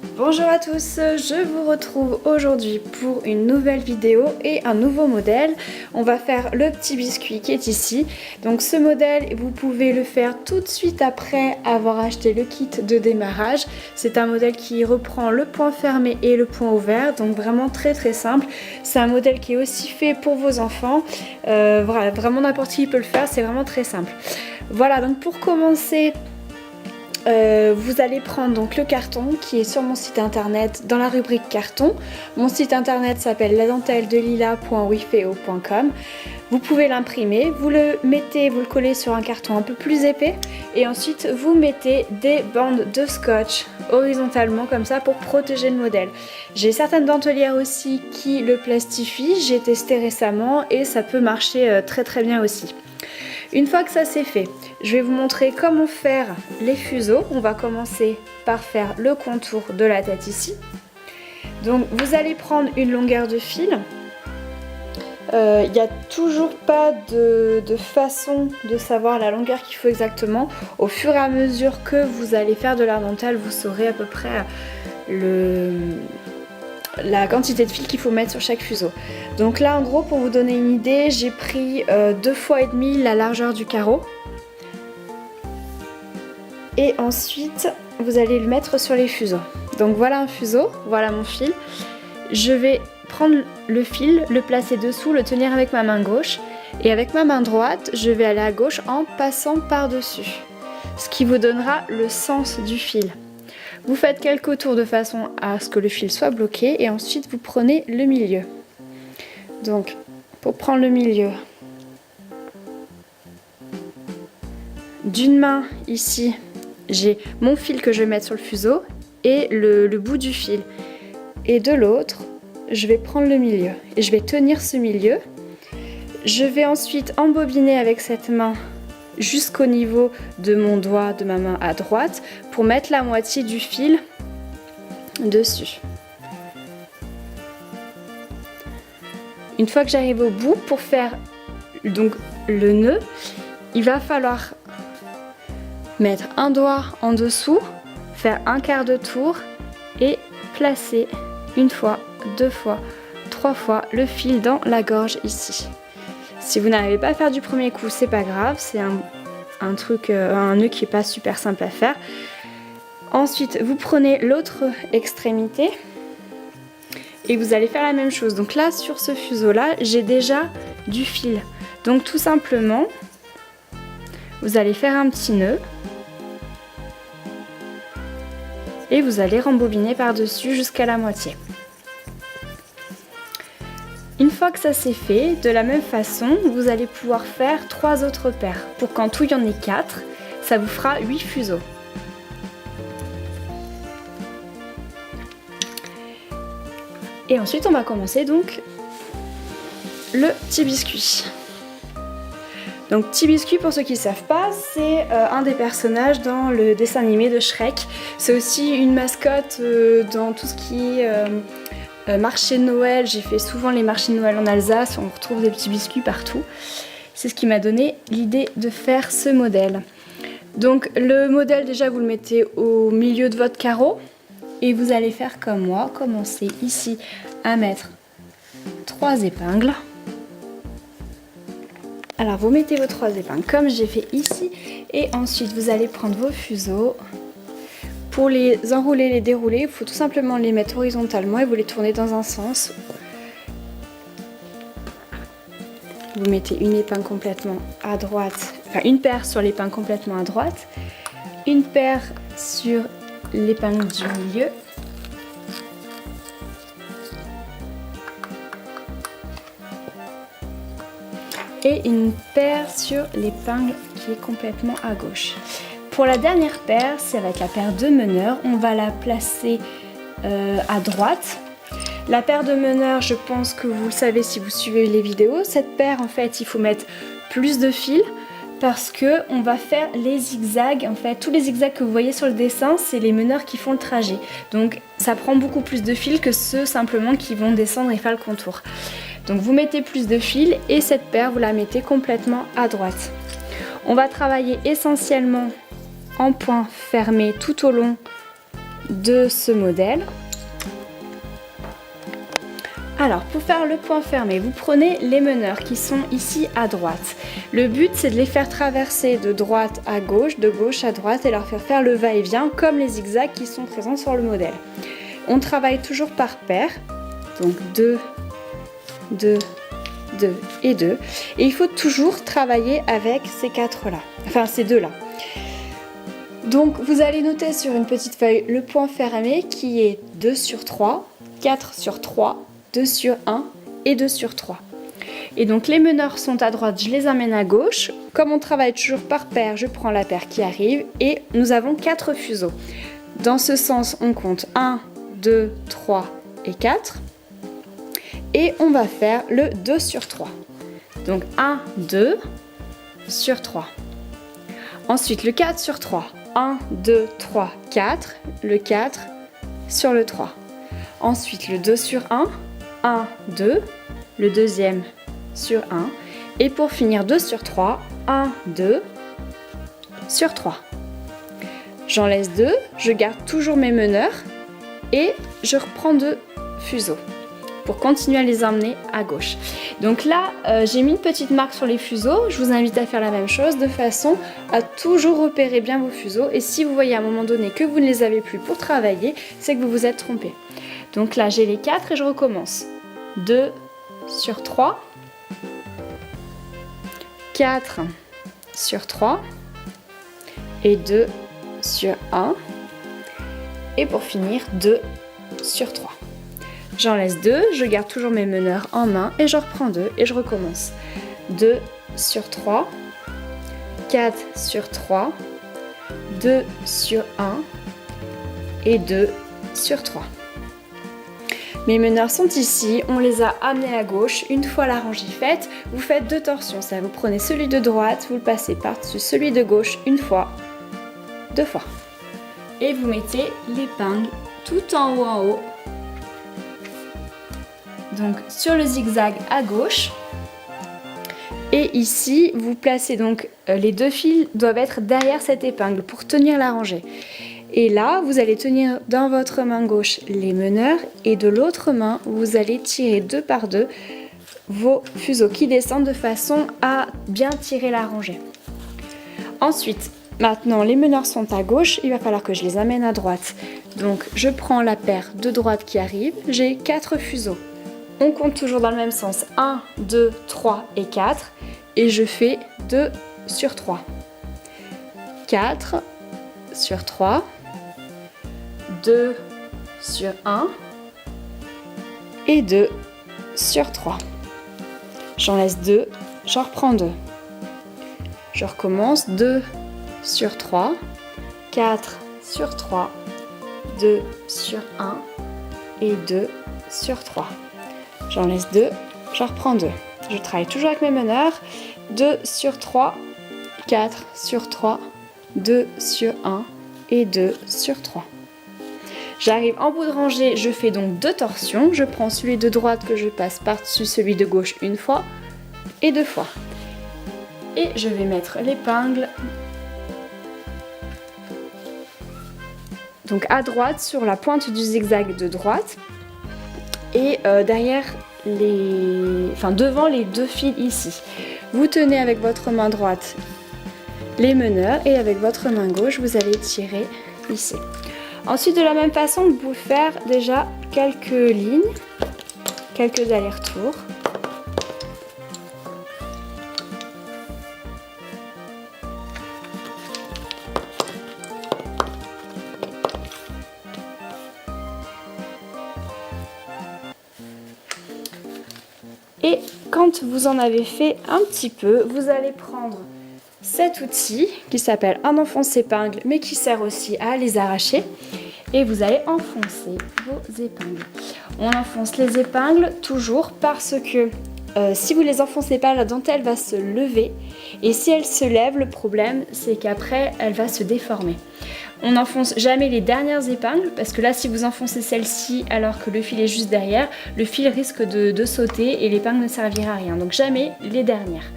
Bonjour à tous, je vous retrouve aujourd'hui pour une nouvelle vidéo et un nouveau modèle. On va faire le petit biscuit qui est ici. Donc ce modèle, vous pouvez le faire tout de suite après avoir acheté le kit de démarrage. C'est un modèle qui reprend le point fermé et le point ouvert, donc vraiment très simple. C'est un modèle qui est aussi fait pour vos enfants. Voilà, vraiment n'importe qui peut le faire, c'est vraiment très simple. Voilà, donc pour commencer, vous allez prendre donc le carton qui est sur mon site internet dans la rubrique carton. Mon site internet s'appelle ladenteldelila.wifeo.com. Vous pouvez l'imprimer, vous le collez sur un carton un peu plus épais et ensuite vous mettez des bandes de scotch horizontalement comme ça pour protéger le modèle. J'ai certaines dentelières aussi qui le plastifient, j'ai testé récemment et ça peut marcher très bien aussi. Une fois que ça c'est fait, je vais vous montrer comment faire les fuseaux. On va commencer par faire le contour de la tête ici. Donc vous allez prendre une longueur de fil. Il n'y a toujours pas de façon de savoir la longueur qu'il faut exactement. Au fur et à mesure que vous allez faire de la dentelle, vous saurez à peu près la quantité de fil qu'il faut mettre sur chaque fuseau. Donc là en gros, pour vous donner une idée, j'ai pris 2 fois et demi la largeur du carreau. Et ensuite vous allez le mettre sur les fuseaux. Donc voilà un fuseau, voilà mon fil. Je vais prendre le fil, le placer dessous, le tenir avec ma main gauche. Et avec ma main droite, je vais aller à gauche en passant par-dessus. Ce qui vous donnera le sens du fil. Vous faites quelques tours de façon à ce que le fil soit bloqué et ensuite vous prenez le milieu. Donc pour prendre le milieu, d'une main ici j'ai mon fil que je vais mettre sur le fuseau et le bout du fil, et de l'autre je vais prendre le milieu et je vais tenir ce milieu. Je vais ensuite embobiner avec cette main jusqu'au niveau de mon doigt de ma main à droite pour mettre la moitié du fil dessus. Une fois que j'arrive au bout, pour faire donc le nœud, il va falloir mettre un doigt en dessous, faire un quart de tour et placer une fois, 2 fois, 3 fois le fil dans la gorge ici. Si vous n'arrivez pas à faire du premier coup, c'est pas grave, c'est un nœud qui est pas super simple à faire. Ensuite, vous prenez l'autre extrémité et vous allez faire la même chose. Donc là, sur ce fuseau-là, j'ai déjà du fil. Donc tout simplement, vous allez faire un petit nœud et vous allez rembobiner par-dessus jusqu'à la moitié. Une fois que ça c'est fait, de la même façon, vous allez pouvoir faire 3 autres paires. Pour qu'en tout il y en ait 4, ça vous fera 8 fuseaux. Et ensuite on va commencer donc le petit biscuit. Donc petit biscuit, pour ceux qui ne savent pas, c'est un des personnages dans le dessin animé de Shrek. C'est aussi une mascotte dans tout ce qui est marché de Noël. J'ai fait souvent les marchés de Noël en Alsace, on retrouve des petits biscuits partout. C'est ce qui m'a donné l'idée de faire ce modèle. Donc le modèle, déjà vous le mettez au milieu de votre carreau et vous allez faire comme moi, commencer ici à mettre 3 épingles. Alors vous mettez vos 3 épingles comme j'ai fait ici et ensuite vous allez prendre vos fuseaux. Pour les enrouler, les dérouler, il faut tout simplement les mettre horizontalement et vous les tournez dans un sens. Vous mettez une épingle complètement à droite, enfin une paire sur l'épingle complètement à droite, une paire sur l'épingle du milieu, et une paire sur l'épingle qui est complètement à gauche. Pour la dernière paire, ça va être la paire de meneurs, on va la placer à droite. La paire de meneurs, je pense que vous le savez si vous suivez les vidéos, cette paire en fait il faut mettre plus de fil parce que on va faire les zigzags. En fait tous les zigzags que vous voyez sur le dessin, c'est les meneurs qui font le trajet, donc ça prend beaucoup plus de fil que ceux simplement qui vont descendre et faire le contour. Donc vous mettez plus de fil et cette paire vous la mettez complètement à droite. On va travailler essentiellement en point fermé tout au long de ce modèle. Alors, pour faire le point fermé, vous prenez les meneurs qui sont ici à droite. Le but, c'est de les faire traverser de droite à gauche, de gauche à droite et leur faire le va-et-vient comme les zigzags qui sont présents sur le modèle. On travaille toujours par paire, donc 2, 2, 2 et 2. Et il faut toujours travailler avec ces 4-là, enfin ces 2-là. Donc, vous allez noter sur une petite feuille le point fermé qui est 2 sur 3, 4 sur 3, 2 sur 1 et 2 sur 3. Et donc les meneurs sont à droite, je les amène à gauche. Comme on travaille toujours par paire, je prends la paire qui arrive et nous avons 4 fuseaux. Dans ce sens, on compte 1, 2, 3 et 4. Et on va faire le 2 sur 3. Donc 1, 2 sur 3. Ensuite le 4 sur 3. 1, 2, 3, 4. Le 4 sur le 3. Ensuite le 2 sur 1. 1, 2, le deuxième sur 1, et pour finir 2 sur 3, 1, 2 sur 3. J'en laisse 2, je garde toujours mes meneurs et je reprends 2 fuseaux pour continuer à les emmener à gauche. Donc là, j'ai mis une petite marque sur les fuseaux, je vous invite à faire la même chose de façon à toujours repérer bien vos fuseaux et si vous voyez à un moment donné que vous ne les avez plus pour travailler, c'est que vous vous êtes trompé. Donc là, j'ai les 4 et je recommence. 2 sur 3, 4 sur 3 et 2 sur 1. Et pour finir, 2 sur 3. J'en laisse 2, je garde toujours mes meneurs en main et je reprends 2 et je recommence. 2 sur 3, 4 sur 3, 2 sur 1 et 2 sur 3. Mes meneurs sont ici, on les a amenés à gauche. Une fois la rangée faite, vous faites 2 torsions. Ça, vous prenez celui de droite, vous le passez par-dessus celui de gauche une fois, 2 fois. Et vous mettez l'épingle tout en haut. Donc sur le zigzag à gauche. Et ici, vous placez donc les 2 fils doivent être derrière cette épingle pour tenir la rangée. Et là, vous allez tenir dans votre main gauche les meneurs et de l'autre main, vous allez tirer 2 par 2 vos fuseaux qui descendent de façon à bien tirer la rangée. Ensuite, maintenant les meneurs sont à gauche, il va falloir que je les amène à droite. Donc je prends la paire de droite qui arrive, j'ai 4 fuseaux. On compte toujours dans le même sens, 1, 2, 3 et 4 et je fais 2 sur 3. 4 sur 3. 2 sur 1 et 2 sur 3. J'en laisse 2, j'en reprends 2. Je recommence 2 sur 3, 4 sur 3, 2 sur 1 et 2 sur 3. J'en laisse 2, j'en reprends 2. Je travaille toujours avec mes meneurs. 2 sur 3, 4 sur 3, 2 sur 1 et 2 sur 3. J'arrive en bout de rangée, je fais donc 2 torsions. Je prends celui de droite que je passe par-dessus celui de gauche une fois et 2 fois. Et je vais mettre l'épingle donc à droite sur la pointe du zigzag de droite et derrière devant les 2 fils ici. Vous tenez avec votre main droite les meneurs et avec votre main gauche vous allez tirer ici. Ensuite de la même façon vous pouvez faire déjà quelques lignes, quelques allers-retours. Et quand vous en avez fait un petit peu, vous allez prendre cet outil qui s'appelle un enfonce-épingle mais qui sert aussi à les arracher et vous allez enfoncer vos épingles. On enfonce les épingles toujours parce que si vous les enfoncez pas, la dentelle va se lever et si elle se lève, le problème c'est qu'après elle va se déformer. On n'enfonce jamais les dernières épingles parce que là si vous enfoncez celle-ci alors que le fil est juste derrière, le fil risque de sauter et l'épingle ne servira à rien. Donc jamais les dernières.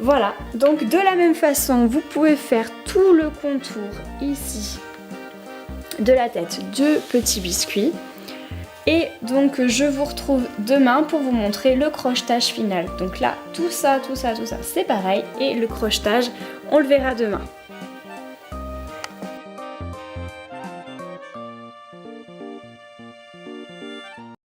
Voilà, donc de la même façon, vous pouvez faire tout le contour ici de la tête de petits biscuits. Et donc je vous retrouve demain pour vous montrer le crochetage final. Donc là, tout ça, c'est pareil. Et le crochetage, on le verra demain.